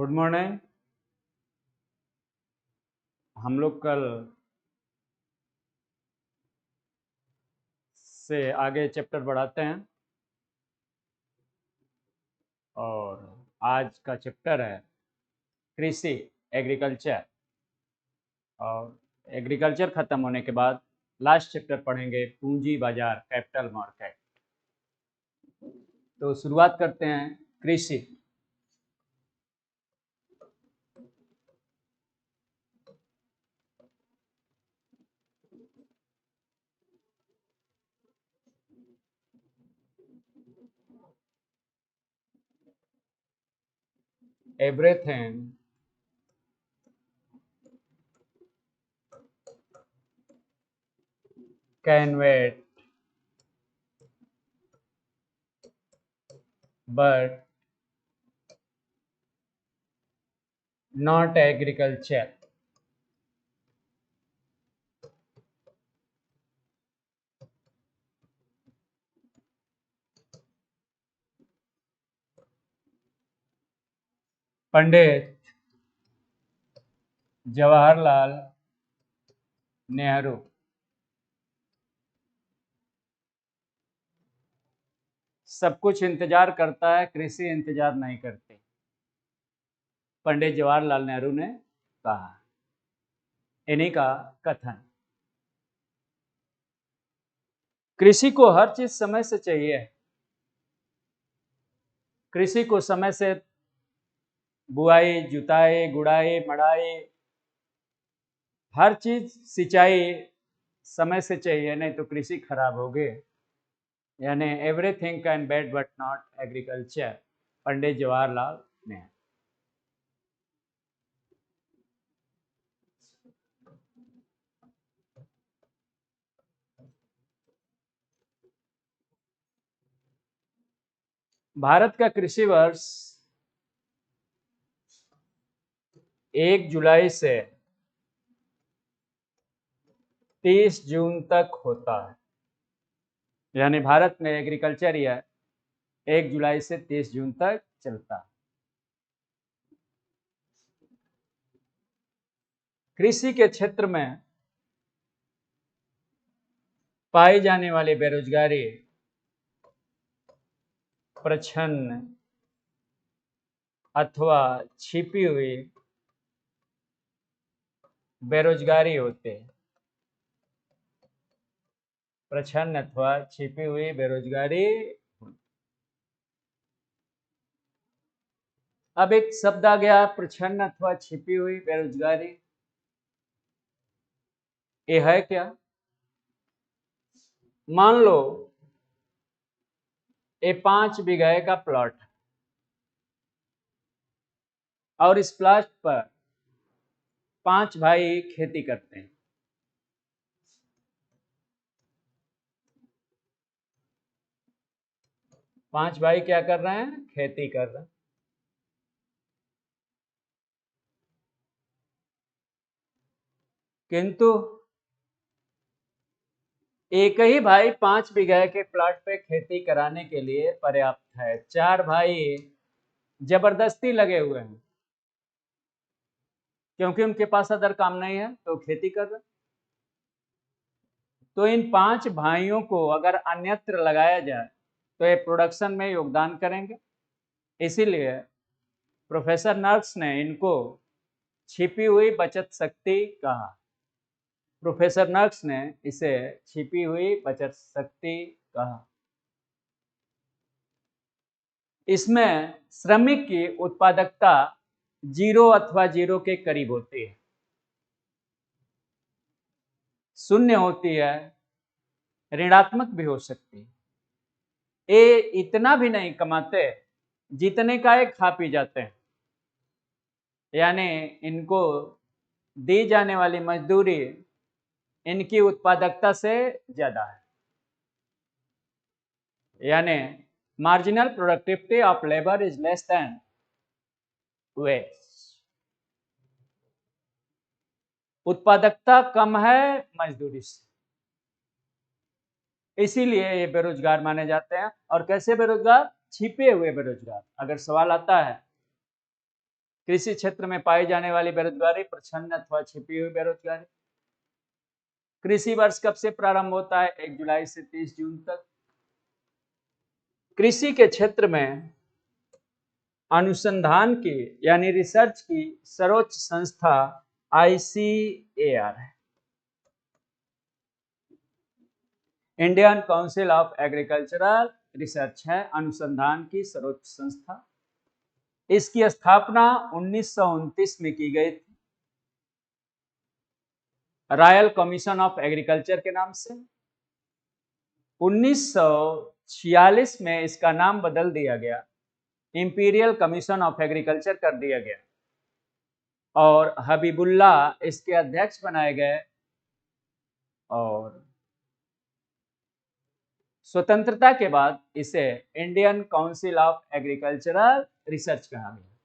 Good morning. हम लोग कल से आगे चैप्टर बढ़ाते हैं और आज का चैप्टर है कृषि, एग्रीकल्चर। और एग्रीकल्चर खत्म होने के बाद लास्ट चैप्टर पढ़ेंगे पूंजी बाजार, कैपिटल मार्केट। तो शुरुआत करते हैं कृषि। Everything can wait but not agriculture. Pandit Jawaharlal Nehru. सब कुछ इंतजार करता है, कृषि इंतजार नहीं करती, पंडित जवाहरलाल नेहरू ने कहा। इन्हीं का कथन। कृषि को हर चीज समय से चाहिए। कृषि को समय से बुआई, जुताई, गुड़ाई, मड़ाई, हर चीज, सिंचाई समय से चाहिए, नहीं तो कृषि खराब होगी। यानी everything can bet but not agriculture, Pandit Jawaharlal Nehru. Bharat का कृषि वर्ष 1 जुलाई से 30 जून तक होता है। यानी भारत में एग्रीकल्चर ईयर 1 जुलाई से 30 जून तक चलता है। कृषि के क्षेत्र में पाई जाने वाली बेरोजगारी प्रच्छन्न अथवा छिपी हुई बेरोजगारी होते हैं। प्रच्छन्न अथवा छिपी हुई बेरोजगारी। अब एक शब्द आ गया, प्रच्छन्न अथवा छिपी हुई बेरोजगारी। ये है क्या? मान लो ये 5 बीघे का प्लॉट है और इस प्लॉट पर 5 भाई खेती करते हैं। पांच भाई क्या कर रहे हैं? खेती कर रहे हैं। किंतु एक ही भाई 5 बीघे के प्लॉट पे खेती कराने के लिए पर्याप्त है। 4 भाई जबरदस्ती लगे हुए हैं, क्योंकि उनके पास अदर काम नहीं है तो खेती कर रहे। तो इन 5 भाइयों को अगर अन्यत्र लगाया जाए तो ये प्रोडक्शन में योगदान करेंगे। इसीलिए प्रोफेसर नर्स ने इनको छिपी हुई बचत शक्ति कहा। प्रोफेसर नर्स ने इसे छिपी हुई बचत शक्ति कहा। इसमें श्रमिक की उत्पादकता 0 अथवा 0 के करीब होती है, शून्य होती है, ऋणात्मक भी हो सकती है। ये इतना भी नहीं कमाते जितने का ये खा पी जाते हैं। यानी इनको दी जाने वाली मजदूरी इनकी उत्पादकता से ज्यादा है। यानी marginal productivity of labour is less than wage. उत्पादकता कम है मजदूरी से, इसीलिए ये बेरोजगार माने जाते हैं। और कैसे बेरोजगार? छिपे हुए बेरोजगार। अगर सवाल आता है कृषि क्षेत्र में पाई जाने वाली बेरोजगारी प्रछन्न अथवा छिपी हुई बेरोजगारी। कृषि वर्ष कब से प्रारंभ होता है? 1 जुलाई से 30 जून तक। कृषि के क्षेत्र में अनुसंधान की यानी रिसर्च की सर्वोच्च संस्था ICAR है, Indian council of agricultural research है, अनुसंधान की सर्वोच्च संस्था। इसकी स्थापना 1929 में की गई थी रॉयल कमीशन ऑफ एग्रीकल्चर के नाम से। 1946 में इसका नाम बदल दिया गया, इंपीरियल कमीशन ऑफ एग्रीकल्चर कर दिया गया और हबीबुल्ला इसके अध्यक्ष बनाए गए और स्वतंत्रता के बाद इसे Indian council of agricultural research कहा गया।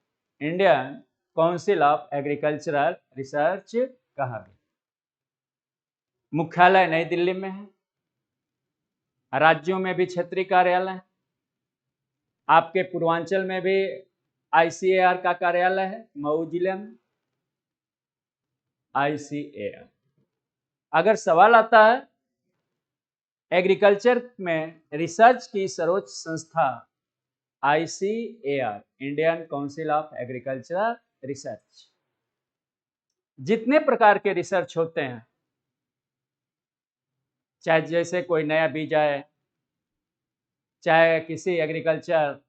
Indian council of agricultural research कहा गया। मुख्यालय नई दिल्ली में है, राज्यों में भी क्षेत्रीय कार्यालय है। आपके पूर्वांचल में भी ICAR का कार्यालय है, मऊ जिले में ICAR। अगर सवाल आता है एग्रीकल्चर में रिसर्च की सर्वोच्च संस्था ICAR, Indian council of agricultural research. जितने प्रकार के रिसर्च होते हैं, चाहे जैसे कोई नया बीज आए, चाहे किसी एग्रीकल्चर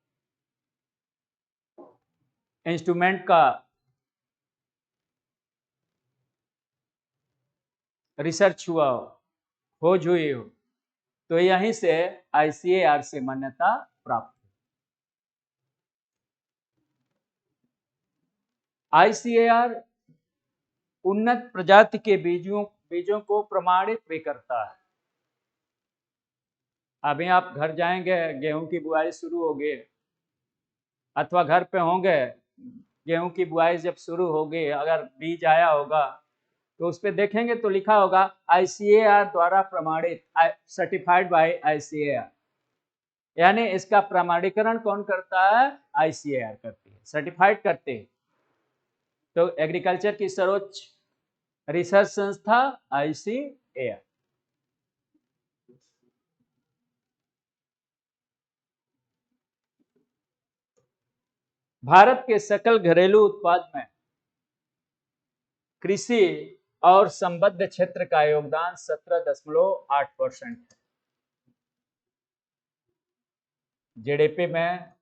इंस्ट्रूमेंट का रिसर्च हुआ हो, खोज हुई हो, तो यहीं से ICAR से मान्यता प्राप्त है। ICAR उन्नत प्रजाति के बीजों को प्रमाणित भी करता है। अभी आप घर जाएंगे, गेहूं की बुआई शुरू होगी अथवा घर पे होंगे, गेहूं की बुआई जब शुरू होगी, अगर बीज आया होगा तो उस पर देखेंगे तो लिखा होगा ICAR द्वारा प्रमाणित, सर्टिफाइड बाय ICAR। यानी इसका प्रमाणीकरण कौन करता है? ICAR करती है, सर्टिफाइड करते हैं। तो एग्रीकल्चर की सर्वोच्च रिसर्च संस्था ICAR। भारत के सकल घरेलू उत्पाद में कृषि और संबद्ध क्षेत्र का योगदान 17.8% है। GDP में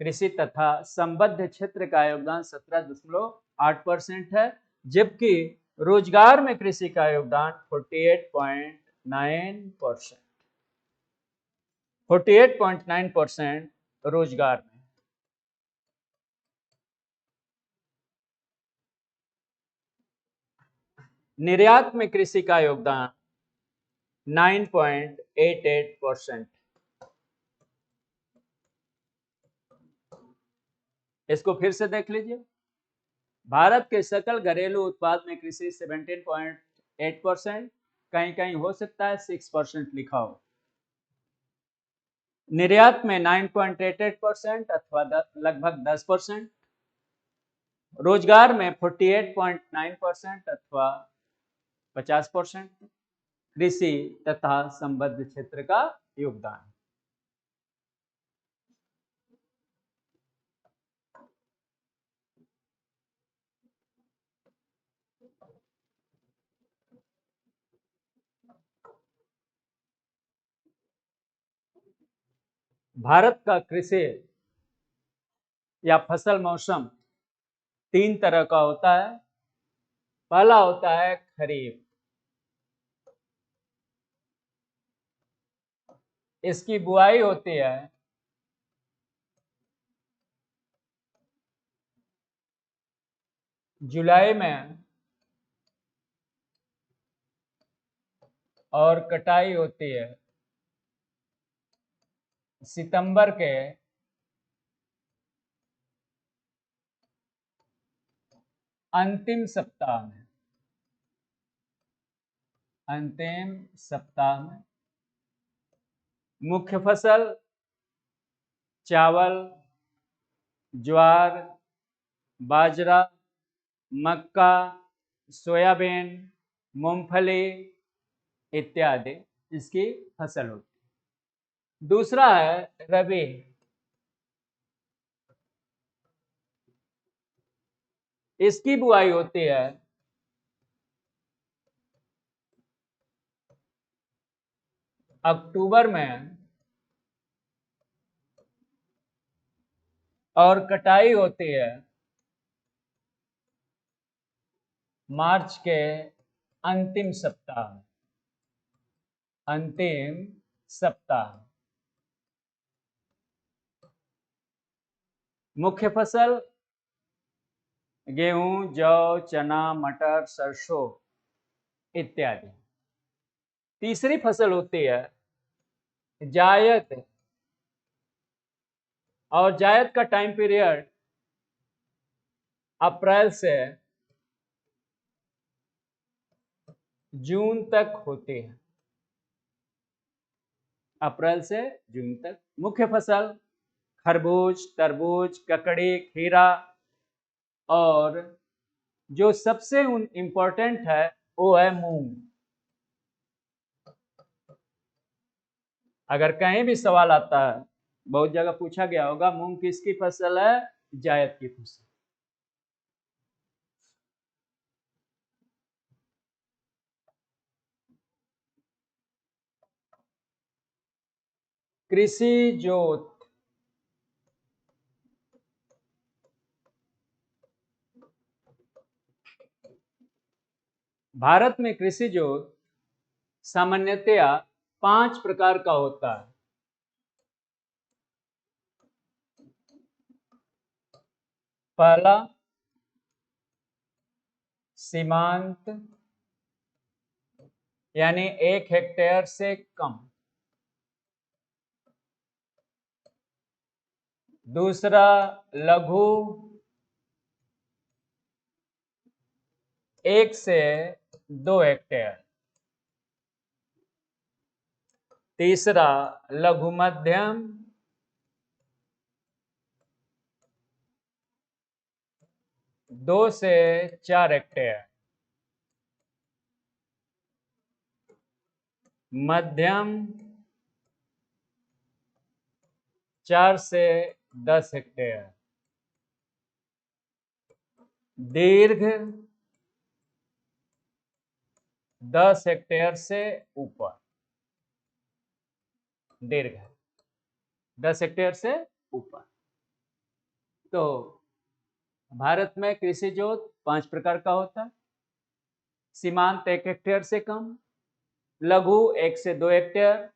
कृषि तथा संबद्ध क्षेत्र का योगदान 17.8% है, जबकि रोजगार में कृषि का योगदान 48.9%। 48.9% रोजगार में। निर्यात में कृषि का योगदान 9.88%। इसको फिर से देख लीजिए। भारत के सकल घरेलू उत्पाद में कृषि 17.8%, कहीं कहीं हो सकता है 6% लिखा हो। निर्यात में 9.88% अथवा लगभग 10%। रोजगार में 48.9% अथवा 50% कृषि तथा संबद्ध क्षेत्र का योगदान। भारत का कृषि या फसल मौसम 3 तरह का होता है। पहला होता है खरीफ। इसकी बुआई होती है जुलाई में और कटाई होती है सितंबर के अंतिम सप्ताह में। मुख्य फसल चावल, ज्वार, बाजरा, मक्का, सोयाबीन, मूंगफली इत्यादि इसकी फसल होती है। दूसरा है रबी। इसकी बुआई होती है अक्टूबर में और कटाई होती है मार्च के अंतिम सप्ताह। अंतिम सप्ताह। मुख्य फसल गेहूं, जौ, चना, मटर, सरसों इत्यादि। तीसरी फसल होती है जायद, और जायद का टाइम पीरियड अप्रैल से जून तक होती है। अप्रैल से जून तक। मुख्य फसल खरबूज, तरबूज, ककड़ी, खीरा, और जो सबसे इंपॉर्टेंट है वो है मूंग। अगर कहीं भी सवाल आता है, बहुत जगह पूछा गया होगा, मूंग किसकी फसल है? जायद की फसल। कृषि जोत। भारत में कृषि जोत सामान्यतया 5 प्रकार का होता है। पहला सीमांत, यानी 1 हेक्टेयर से कम। दूसरा लघु, 1 से 2 हेक्टेयर। तीसरा लघु मध्यम, 2 से 4 हेक्टेयर। मध्यम 4 से 10 हेक्टेयर। दीर्घ 10 हेक्टेयर से ऊपर। दीर्घ 10 हेक्टेयर से ऊपर। तो भारत में कृषि जोत 5 प्रकार का होता है। सीमांत 1 हेक्टेयर से कम, लघु 1 से 2 हेक्टेयर,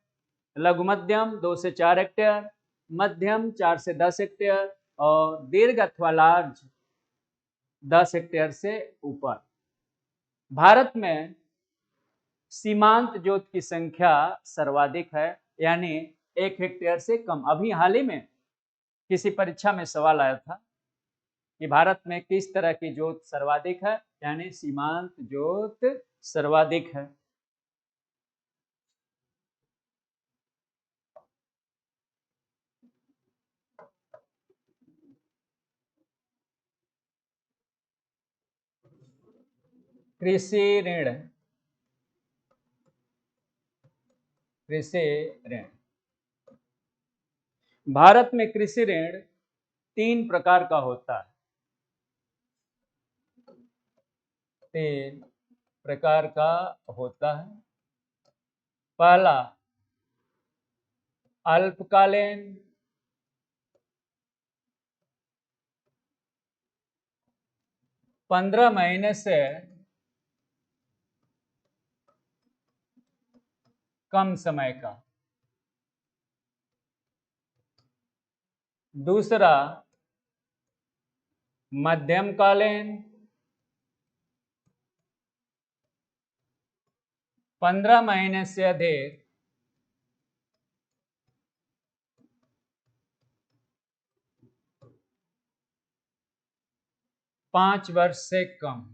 लघु मध्यम 2 से 4 हेक्टेयर, मध्यम 4 से 10 हेक्टेयर, और दीर्घ अथवा लार्ज 10 हेक्टेयर से ऊपर। भारत में सीमांत जोत की संख्या सर्वाधिक है, यानी 1 हेक्टेयर से कम। अभी हाल ही में किसी परीक्षा में सवाल आया था कि भारत में किस तरह की जोत सर्वाधिक है, यानी सीमांत जोत सर्वाधिक है। कृषि ऋण। कृषि ऋण। भारत में कृषि ऋण 3 प्रकार का होता है। 3 प्रकार का होता है। पहला अल्पकालीन, 15 महीने से कम समय का। दूसरा मध्यमकालीन, 15 महीने से अधिक, 5 वर्ष से कम।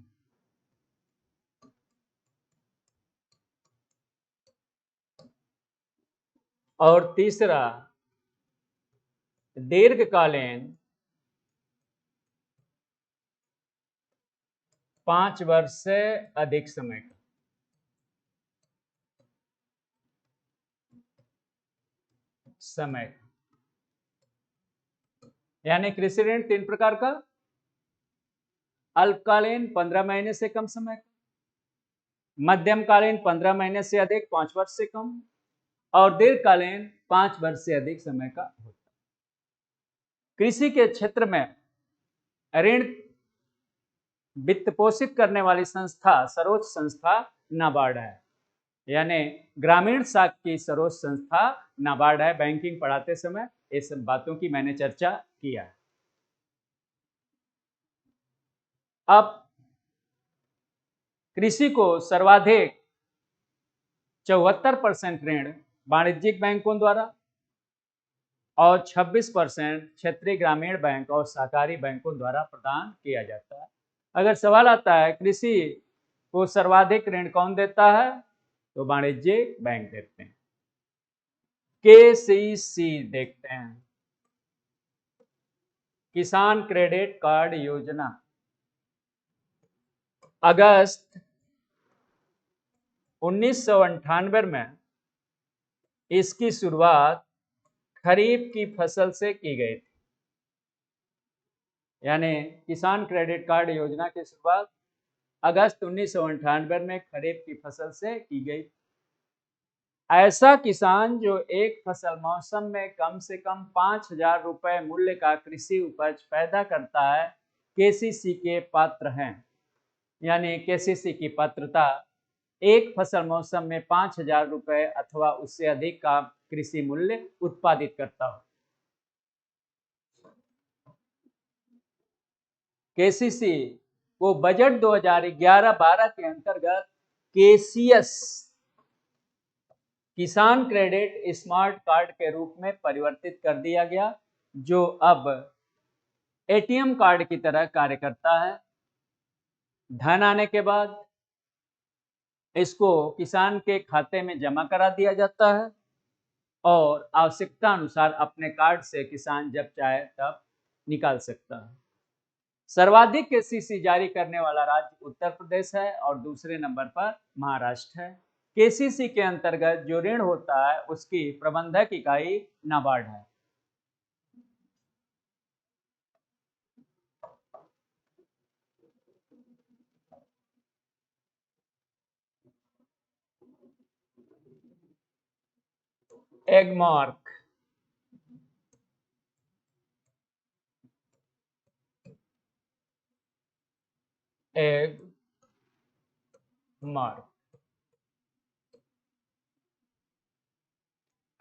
और तीसरा दीर्घकालीन, 5 वर्ष से अधिक समय का। यानी कृषि ऋण 3 प्रकार का: अल्पकालीन 15 महीने से कम समय का, मध्यमकालीन 15 महीने से अधिक 5 वर्ष से कम, और दीर्घकालीन 5 वर्ष से अधिक समय का होता है। कृषि के क्षेत्र में ऋण वित्त पोषित करने वाली संस्था सर्वोच्च संस्था नाबार्ड है, यानी ग्रामीण शाखा की सर्वोच्च संस्था नाबार्ड है। बैंकिंग पढ़ाते समय इस बातों की मैंने चर्चा किया है। अब कृषि को सर्वाधिक 74% ऋण वाणिज्यिक बैंकों द्वारा और 26% क्षेत्रीय ग्रामीण बैंक और सहकारी बैंकों द्वारा प्रदान किया जाता है। अगर सवाल आता है कृषि को सर्वाधिक ऋण कौन देता है, तो वाणिज्यिक बैंक देते हैं। केसीसी देखते हैं, किसान क्रेडिट कार्ड योजना। अगस्त 1998 में इसकी शुरुआत खरीफ की फसल से की गई थी, यानी किसान क्रेडिट कार्ड योजना की शुरुआत अगस्त 1998 में खरीफ की फसल से की गई। ऐसा किसान जो एक फसल मौसम में कम से कम 5,000 रुपए मूल्य का कृषि उपज पैदा करता है, केसीसी के पात्र हैं। यानी केसीसी की पात्रता एक फसल मौसम में 5,000 रुपए अथवा उससे अधिक का कृषि मूल्य उत्पादित करता हो। केसीसी को बजट 2011-12 के अंतर्गत केसीएस किसान क्रेडिट स्मार्ट कार्ड के रूप में परिवर्तित कर दिया गया, जो अब एटीएम कार्ड की तरह कार्य करता है। धन आने के बाद इसको किसान के खाते में जमा करा दिया जाता है और आवश्यकता अनुसार अपने कार्ड से किसान जब चाहे तब निकाल सकता है। सर्वाधिक केसीसी जारी करने वाला राज्य उत्तर प्रदेश है और दूसरे नंबर पर महाराष्ट्र है। केसीसी के अंतर्गत जो ऋण होता है उसकी प्रबंधक इकाई नाबार्ड है। एगमार्क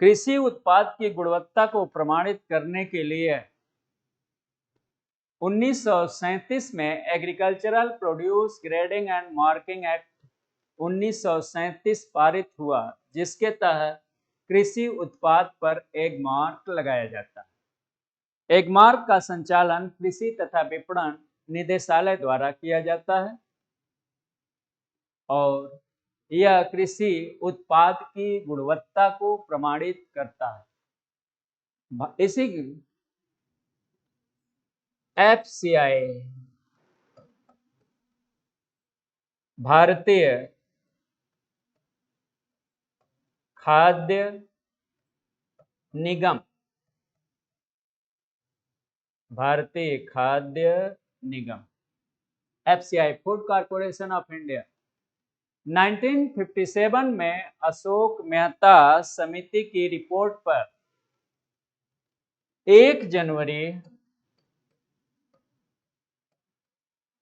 कृषि उत्पाद की गुणवत्ता को प्रमाणित करने के लिए 1937 में agricultural produce grading and marking act 1937 पारित हुआ, जिसके तहत कृषि उत्पाद पर एग मार्क लगाया जाता है। एग मार्क का संचालन कृषि तथा विपणन निदेशालय द्वारा किया जाता है और यह कृषि उत्पाद की गुणवत्ता को प्रमाणित करता है। इसी एफसीआई भारतीय खाद्य निगम, भारतीय खाद्य निगम FCI food corporation of India 1957 में अशोक मेहता समिति की रिपोर्ट पर 1 जनवरी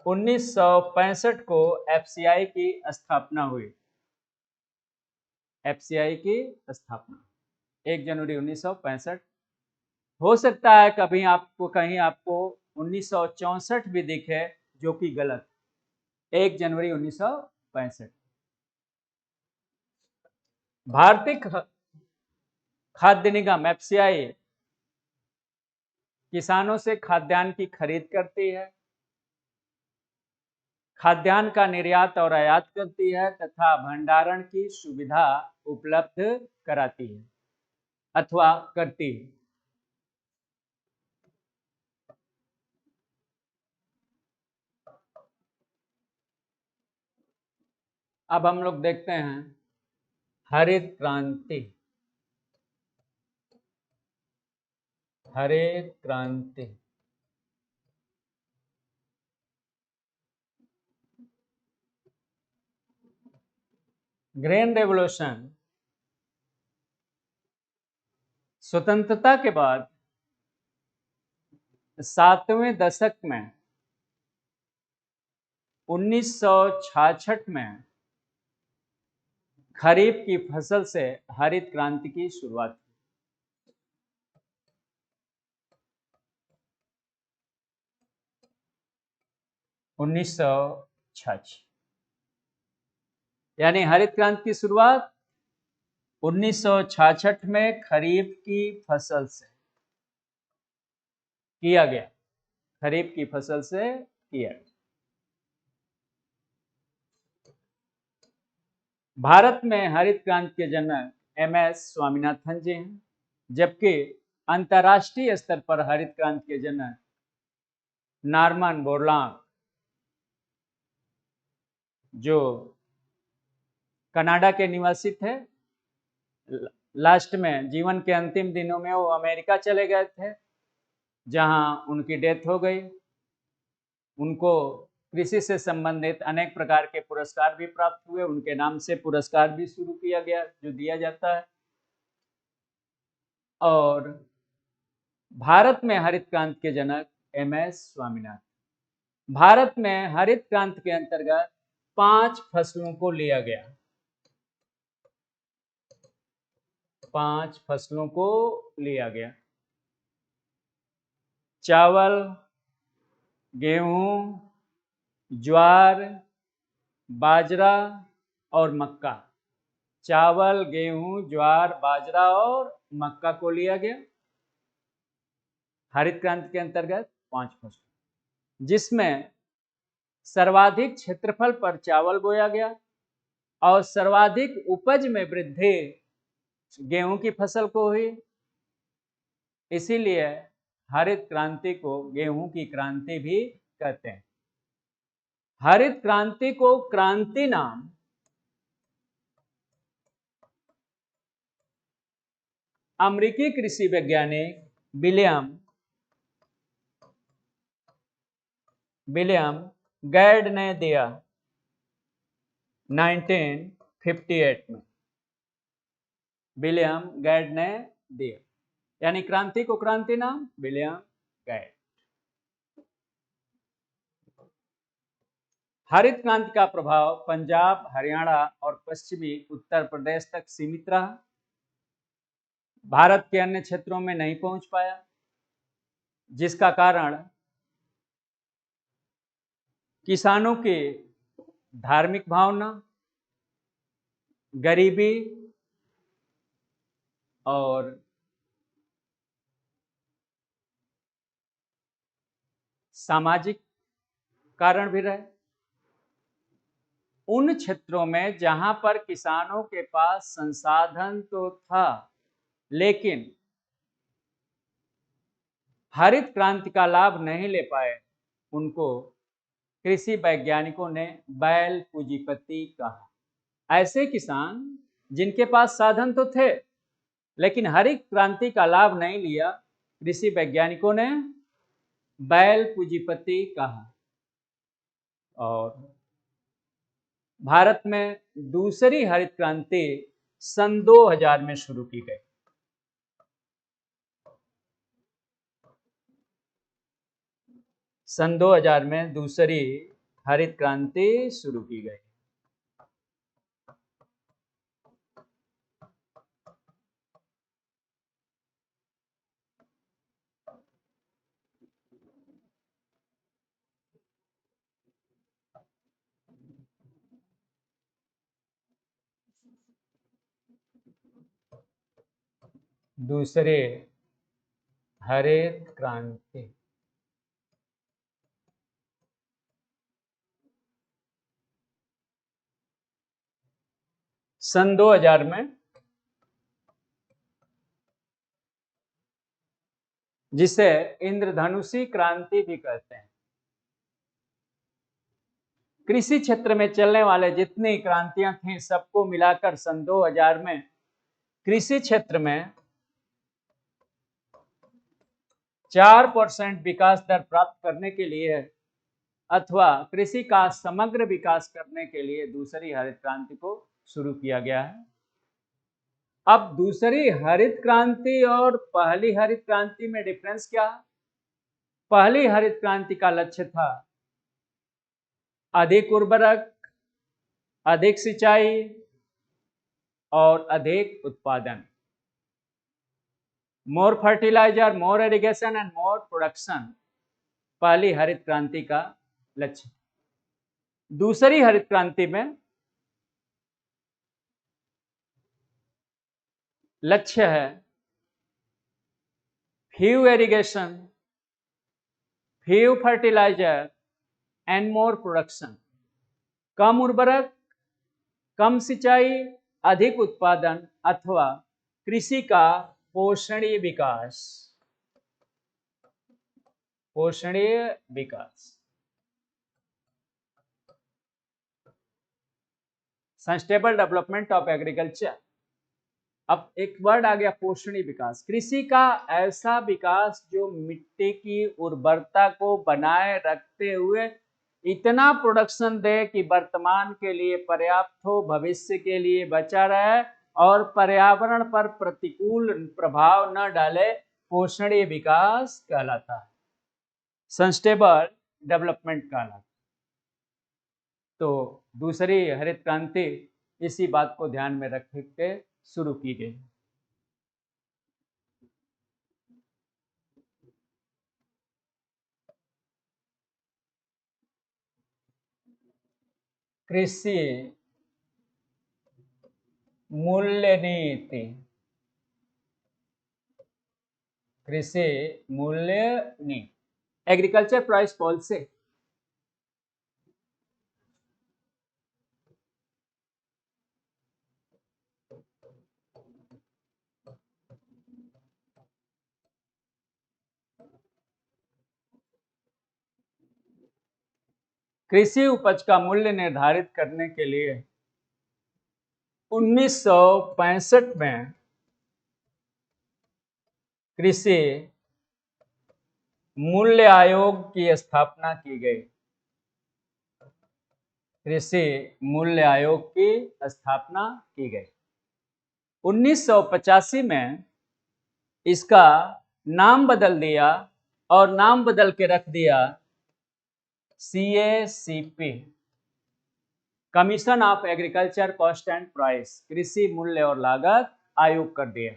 1965 को एफसीआई की स्थापना हुई। एफसीआई की स्थापना 1 जनवरी 1965। हो सकता है कभी आपको कहीं आपको 1964 भी दिखे, जो कि गलत। 1 जनवरी 1965। भारतीय खाद्य निगम एफसीआई किसानों से खाद्यान्न की खरीद करती है, खाद्यान्न का निर्यात और आयात करती है तथा भंडारण की सुविधा उपलब्ध कराती है अथवा करती है। अब हम लोग देखते हैं हरित क्रांति। हरित क्रांति ग्रीन रेवोल्यूशन स्वतंत्रता के बाद 7वें दशक में 1966 में खरीफ की फसल से हरित क्रांति की शुरुआत हुई। 1966 यानी हरित क्रांति की शुरुआत 1966 में खरीफ की फसल से किया गया। खरीफ की फसल से किया गया। भारत में हरित क्रांति के जनक MS स्वामीनाथन जी हैं, जबकि अंतर्राष्ट्रीय स्तर पर हरित क्रांति के जनक नॉर्मन बोरलॉग जो कनाडा के निवासी थे, लास्ट में जीवन के अंतिम दिनों में वो अमेरिका चले गए थे, जहां उनकी डेथ हो गई। उनको कृषि से संबंधित अनेक प्रकार के पुरस्कार भी प्राप्त हुए। उनके नाम से पुरस्कार भी शुरू किया गया जो दिया जाता है। और भारत में हरित क्रांति के जनक MS स्वामीनाथन। भारत में हरित क्रांति के अंतर्गत 5 फसलों को लिया गया। 5 फसलों को लिया गया। चावल, गेहूं, ज्वार, बाजरा और मक्का। चावल, गेहूं, ज्वार, बाजरा और मक्का को लिया गया हरित क्रांति के अंतर्गत 5 फसल, जिसमें सर्वाधिक क्षेत्रफल पर चावल बोया गया और सर्वाधिक उपज में वृद्धि गेहूं की फसल को हुई। इसीलिए हरित क्रांति को गेहूं की क्रांति भी कहते हैं। हरित क्रांति को क्रांति नाम अमेरिकी कृषि वैज्ञानिक विलियम गैड ने दिया 1958 में। विलियम गैड ने दिया, यानी क्रांति को क्रांति नाम विलियम गैड। हरित क्रांति का प्रभाव पंजाब, हरियाणा और पश्चिमी उत्तर प्रदेश तक सीमित रहा। भारत के अन्य क्षेत्रों में नहीं पहुंच पाया, जिसका कारण किसानों की धार्मिक भावना, गरीबी और सामाजिक कारण भी रहे। उन क्षेत्रों में जहां पर किसानों के पास संसाधन तो था, लेकिन हरित क्रांति का लाभ नहीं ले पाए, उनको कृषि वैज्ञानिकों ने बैल पूंजीपति कहा। ऐसे किसान जिनके पास साधन तो थे लेकिन हरित क्रांति का लाभ नहीं लिया, कृषि वैज्ञानिकों ने बैल पूंजीपति कहा। और भारत में दूसरी हरित क्रांति सन 2000 में शुरू की गई। सन 2000 में दूसरी हरित क्रांति शुरू की गई। दूसरे हरित क्रांति सन 2000 में, जिसे इंद्रधनुषी क्रांति भी कहते हैं। कृषि क्षेत्र में चलने वाले जितनी क्रांतियां थी सबको मिलाकर सन 2000 में कृषि क्षेत्र में 4% विकास दर प्राप्त करने के लिए अथवा कृषि का समग्र विकास करने के लिए दूसरी हरित क्रांति को शुरू किया गया है। अब दूसरी हरित क्रांति और पहली हरित क्रांति में डिफरेंस क्या है? पहली हरित क्रांति का लक्ष्य था अधिक उर्वरक, अधिक सिंचाई और अधिक उत्पादन, more fertilizer, more irrigation and more production, पहली हरित क्रांति का लक्ष्य। दूसरी हरित क्रांति में लक्ष्य है few irrigation, few fertilizer and more production, कम उर्वरक, कम सिंचाई, अधिक उत्पादन अथवा कृषि का पोषणीय विकास। पोषणीय विकास, सस्टेनेबल डेवलपमेंट ऑफ एग्रीकल्चर। अब एक वर्ड आ गया पोषणीय विकास। कृषि का ऐसा विकास जो मिट्टी की उर्वरता को बनाए रखते हुए इतना प्रोडक्शन दे कि वर्तमान के लिए पर्याप्त हो, भविष्य के लिए बचा रहे और पर्यावरण पर प्रतिकूल प्रभाव न डाले, पोषणीय विकास कहलाता है, सस्टेनेबल डेवलपमेंट कहलाता है। तो दूसरी हरित क्रांति इसी बात को ध्यान में रख के शुरू की गई। कृषि मूल्य नीति, कृषि मूल्य नीति, एग्रीकल्चर प्राइस पॉलिसी। कृषि उपज का मूल्य निर्धारित करने के लिए 1965 में कृषि मूल्य आयोग की स्थापना की गई। कृषि मूल्य आयोग की स्थापना की गई। 1985 में इसका नाम बदल दिया और नाम बदल के रख दिया CACP, commission of agriculture cost and price, कृषि मूल्य और लागत आयोग कर दिया।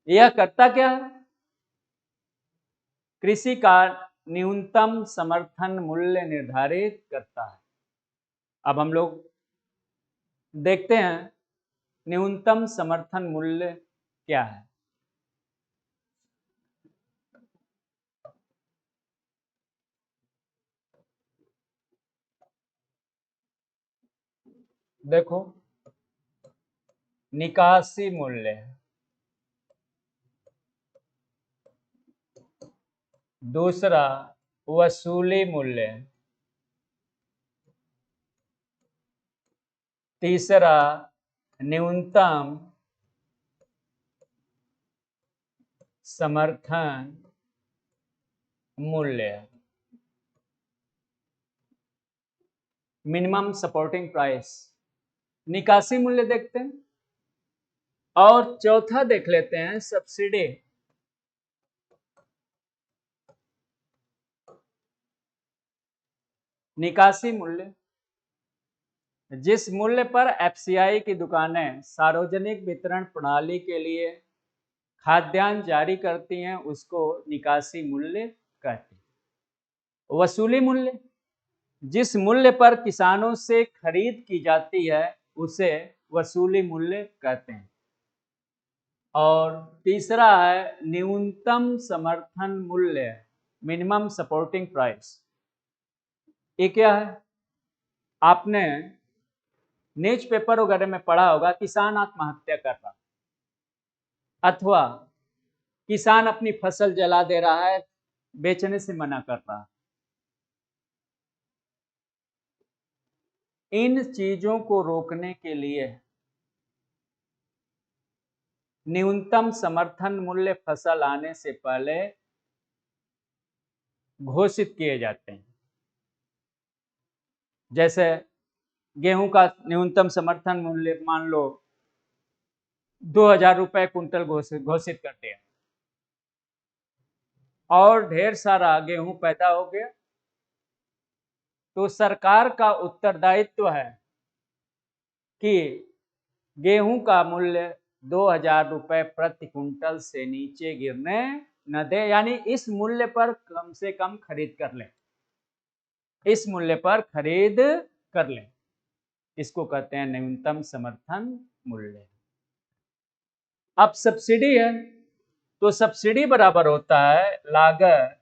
यह करता क्या है? कृषि का न्यूनतम समर्थन मूल्य निर्धारित करता है। अब हम लोग देखते हैं न्यूनतम समर्थन मूल्य क्या है। देखो, निकासी मूल्य, दूसरा वसूली मूल्य, तीसरा न्यूनतम समर्थन मूल्य, मिनिमम सपोर्टिंग प्राइस। निकासी मूल्य देखते हैं और चौथा देख लेते हैं सब्सिडी। निकासी मूल्य, जिस मूल्य पर FCI की दुकानें सार्वजनिक वितरण प्रणाली के लिए खाद्यान्न जारी करती हैं उसको निकासी मूल्य कहते हैं। वसूली मूल्य, जिस मूल्य पर किसानों से खरीद की जाती है उसे वसूली मूल्य कहते हैं। और तीसरा है न्यूनतम समर्थन मूल्य, मिनिमम सपोर्टिंग प्राइस। ये क्या है? आपने न्यूज़पेपर वगैरह में पढ़ा होगा, किसान आत्महत्या कर रहा अथवा किसान अपनी फसल जला दे रहा है, बेचने से मना कर रहा है। इन चीजों को रोकने के लिए न्यूनतम समर्थन मूल्य फसल आने से पहले घोषित किए जाते हैं। जैसे गेहूं का न्यूनतम समर्थन मूल्य मान लो 2000 रुपए कुंटल घोषित कर दिया और ढेर सारा गेहूं पैदा हो गया, तो सरकार का उत्तरदायित्व है कि गेहूं का मूल्य 2000 रुपए प्रति कुंटल से नीचे गिरने न दे, यानी इस मूल्य पर कम से कम खरीद कर ले, इस मूल्य पर खरीद कर ले। इसको कहते हैं न्यूनतम समर्थन मूल्य। अब सब्सिडी है, तो सब्सिडी बराबर होता है लागत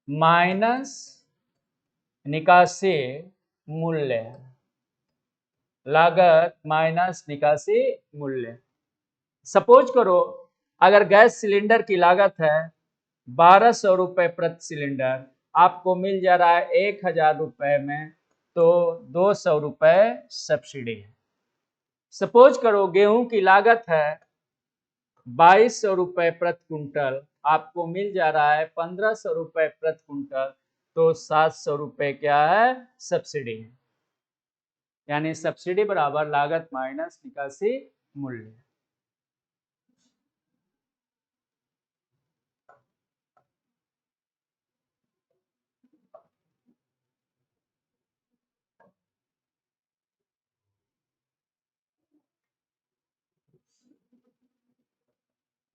माइनस निकासी मूल्य, लागत माइनस निकासी मूल्य। सपोज करो अगर गैस सिलेंडर की लागत है 1200 रुपए प्रति सिलेंडर, आपको मिल जा रहा है 1000 रुपए में, तो 200 रुपए सब्सिडी है। सपोज करो गेहूं की लागत है 2200 रुपए प्रति कुंटल, आपको मिल जा रहा है 1500 रुपए प्रति कुंटल, तो 700 रुपए क्या है, सब्सिडी है। यानी सब्सिडी बराबर लागत माइनस निकासी मूल्य।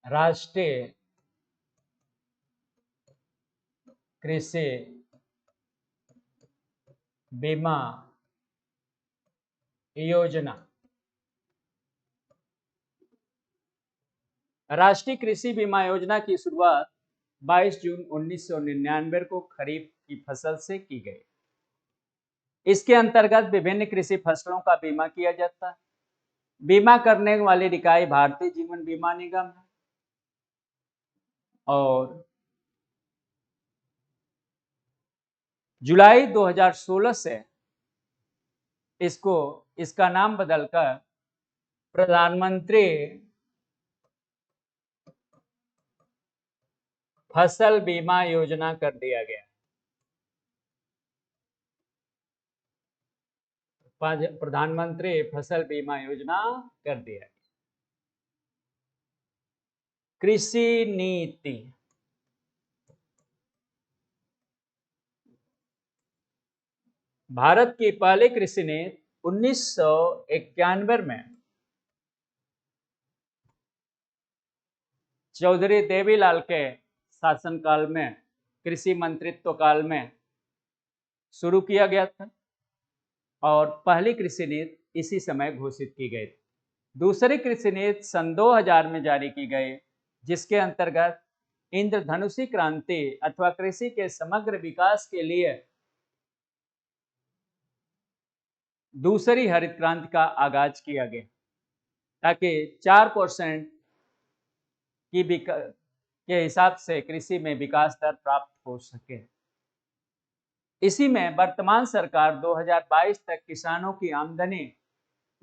राष्ट्रीय कृषि बीमा योजना। राष्ट्रीय कृषि बीमा योजना की शुरुआत 22 जून 1999 को खरीफ की फसल से की गई। इसके अंतर्गत विभिन्न कृषि फसलों का बीमा किया जाता है। बीमा करने वाली इकाई भारतीय जीवन बीमा निगम है और जुलाई 2016 से इसका नाम बदलकर प्रधानमंत्री फसल बीमा योजना कर दिया गया। प्रधानमंत्री फसल बीमा योजना कर दिया। कृषि नीति। भारत की पहली कृषि नीति 1991 में चौधरी देवीलाल के शासनकाल में, कृषि मंत्रित्व काल में शुरू किया गया था और पहली कृषि नीति इसी समय घोषित की गई थी। दूसरी कृषि नीति सन 2000 में जारी की गई, जिसके अंतर्गत इंद्रधनुषी क्रांति अथवा कृषि के समग्र विकास के लिए दूसरी हरित क्रांति का आगाज किया गया, ताकि 4% के हिसाब से कृषि में विकास दर प्राप्त हो सके। इसी में वर्तमान सरकार 2022 तक किसानों की आमदनी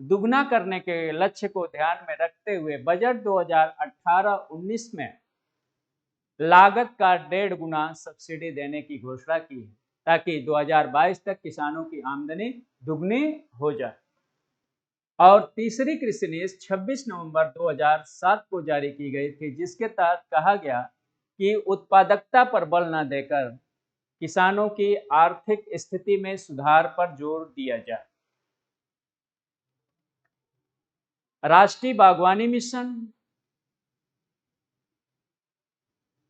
दुगना करने के लक्ष्य को ध्यान में रखते हुए बजट 2018-19 में लागत का 1.5 गुना सब्सिडी देने की घोषणा की है, ताकि 2022 तक किसानों की आमदनी दुगनी हो जाए। और तीसरी कृषि नीति 26 नवंबर 2007 को जारी की गई थी, जिसके तहत कहा गया कि उत्पादकता पर बल न देकर किसानों की आर्थिक स्थिति में सुधार पर जोर दिया जाए। राष्ट्रीय बागवानी मिशन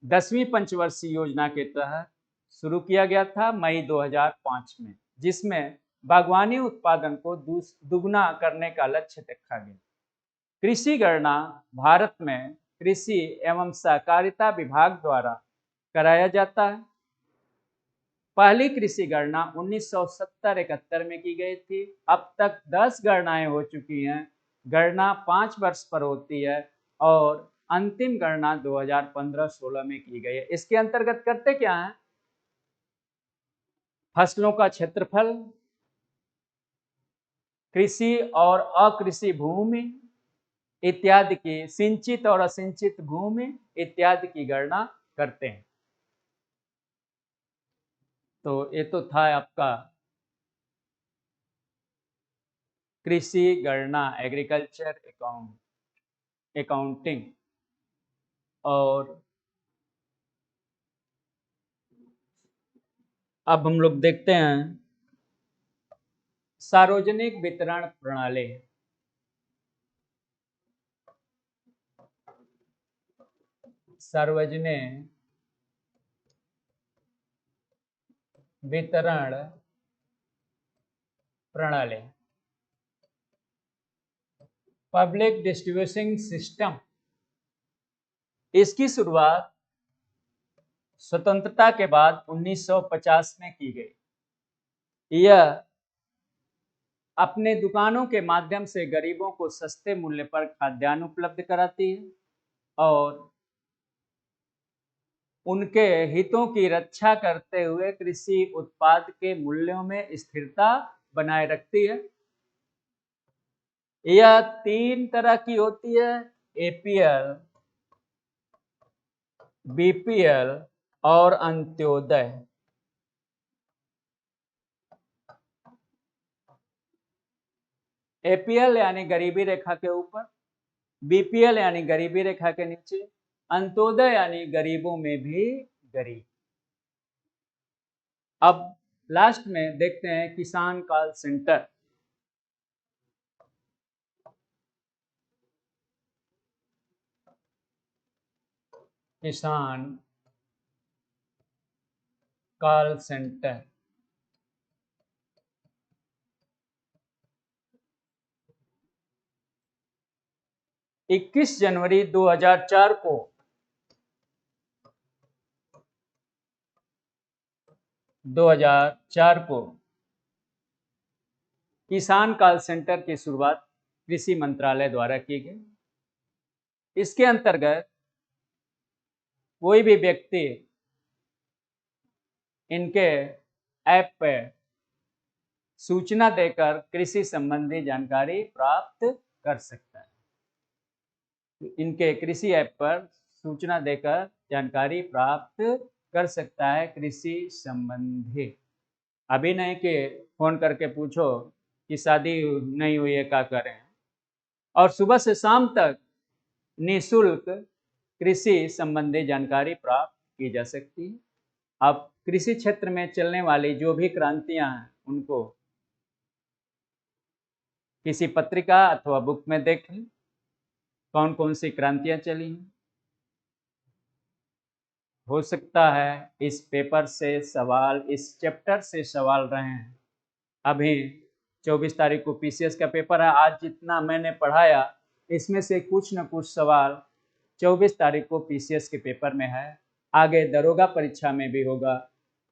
10वीं पंचवर्षीय योजना के तहत शुरू किया गया था मई 2005 में, जिसमें बागवानी उत्पादन को दुगना करने का लक्ष्य रखा गया। कृषि गणना भारत में कृषि एवं सहकारिता विभाग द्वारा कराया जाता है। पहली कृषि गणना 1970-71 में की गई थी। अब तक 10 गणनाएं हो चुकी हैं। गणना 5 वर्ष पर होती है और अंतिम गणना 2015-16 में की गई है। इसके अंतर्गत करते क्या है, फसलों का क्षेत्रफल, कृषि और अकृषि भूमि इत्यादि की, सिंचित और असिंचित भूमि इत्यादि की गणना करते हैं। तो ये तो था आपका कृषि गणना, एग्रीकल्चर अकाउंटिंग। और अब हम लोग देखते हैं सार्वजनिक वितरण प्रणाली। सार्वजनिक वितरण प्रणाली, पब्लिक डिस्ट्रीब्यूशन सिस्टम, इसकी शुरुआत स्वतंत्रता के बाद 1950 में की गई। यह अपने दुकानों के माध्यम से गरीबों को सस्ते मूल्य पर खाद्यान्न उपलब्ध कराती है और उनके हितों की रक्षा करते हुए कृषि उत्पाद के मूल्यों में स्थिरता बनाए रखती है। यह 3 तरह की होती है, एपीएल, बीपीएल और अंत्योदय। एपीएल यानी गरीबी रेखा के ऊपर, बीपीएल यानी गरीबी रेखा के नीचे, अंत्योदय यानी गरीबों में भी गरीब। अब लास्ट में देखते हैं किसान कॉल सेंटर। किसान कॉल सेंटर 21 जनवरी 2004 को किसान कॉल सेंटर की शुरुआत कृषि मंत्रालय द्वारा की गई। इसके अंतर्गत कोई भी व्यक्ति इनके ऐप पर सूचना देकर कृषि संबंधी जानकारी प्राप्त कर सकता है। इनके कृषि ऐप पर सूचना देकर जानकारी प्राप्त कर सकता है कृषि संबंधी। अभी नहीं कि फोन करके पूछो कि शादी नहीं हुई है, क्या करें। और सुबह से शाम तक निःशुल्क कृषि संबंधी जानकारी प्राप्त की जा सकती है। अब कृषि क्षेत्र में चलने वाली जो भी क्रांतियां हैं उनको किसी पत्रिका अथवा बुक में देखें, कौन कौन सी क्रांतियां चली हैं। हो सकता है इस पेपर से सवाल, इस चैप्टर से सवाल रहे हैं। अभी 24 तारीख को पीसीएस का पेपर है। आज जितना मैंने पढ़ाया इसमें से कुछ न कुछ सवाल 24 तारीख को पीसीएस के पेपर में है, आगे दरोगा परीक्षा में भी होगा।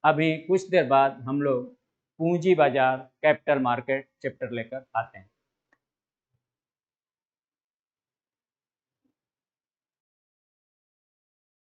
अभी कुछ देर बाद हम लोग पूंजी बाजार, कैपिटल मार्केट चैप्टर लेकर आते हैं।